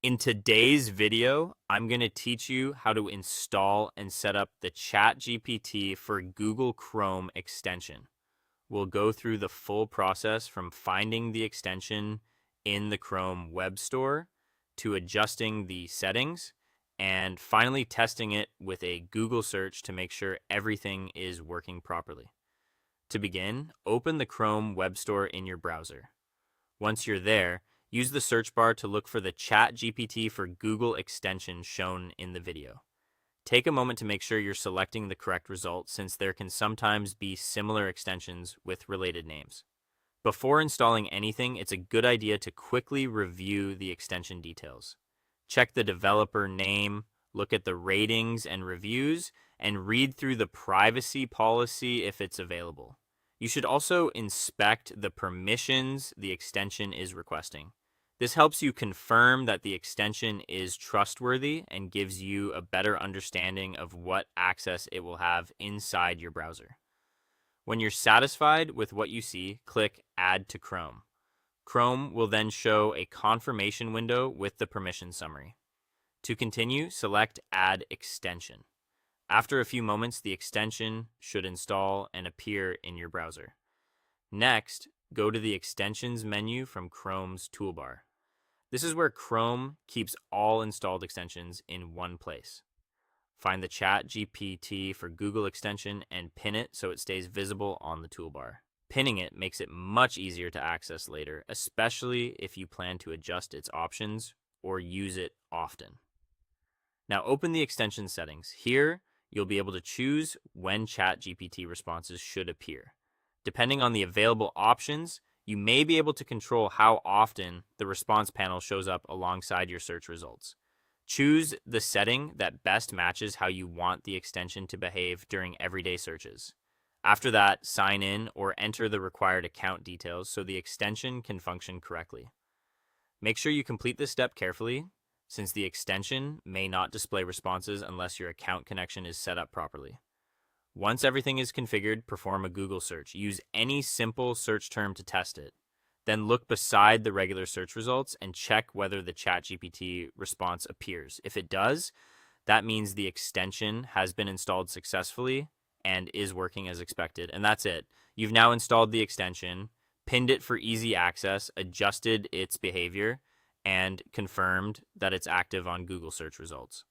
In today's video, I'm going to teach you how to install and set up the ChatGPT for Google Chrome extension. We'll go through the full process from finding the extension in the Chrome Web Store to adjusting the settings and finally testing it with a Google search to make sure everything is working properly. To begin, open the Chrome Web Store in your browser. Once you're there, use the search bar to look for the ChatGPT for Google extension shown in the video. Take a moment to make sure you're selecting the correct result since there can sometimes be similar extensions with related names. Before installing anything, it's a good idea to quickly review the extension details. Check the developer name, look at the ratings and reviews, and read through the privacy policy if it's available. You should also inspect the permissions the extension is requesting. This helps you confirm that the extension is trustworthy and gives you a better understanding of what access it will have inside your browser. When you're satisfied with what you see, click Add to Chrome. Chrome will then show a confirmation window with the permission summary. To continue, select Add Extension. After a few moments, the extension should install and appear in your browser. Next, go to the Extensions menu from Chrome's toolbar. This is where Chrome keeps all installed extensions in one place. Find the ChatGPT for Google extension and pin it so it stays visible on the toolbar. Pinning it makes it much easier to access later, especially if you plan to adjust its options or use it often. Now open the extension settings. Here, you'll be able to choose when ChatGPT responses should appear. Depending on the available options, you may be able to control how often the response panel shows up alongside your search results. Choose the setting that best matches how you want the extension to behave during everyday searches. After that, sign in or enter the required account details so the extension can function correctly. Make sure you complete this step carefully, since the extension may not display responses unless your account connection is set up properly. Once everything is configured, perform a Google search. Use any simple search term to test it. Then look beside the regular search results and check whether the ChatGPT response appears. If it does, that means the extension has been installed successfully and is working as expected. And that's it. You've now installed the extension, pinned it for easy access, adjusted its behavior, and confirmed that it's active on Google search results.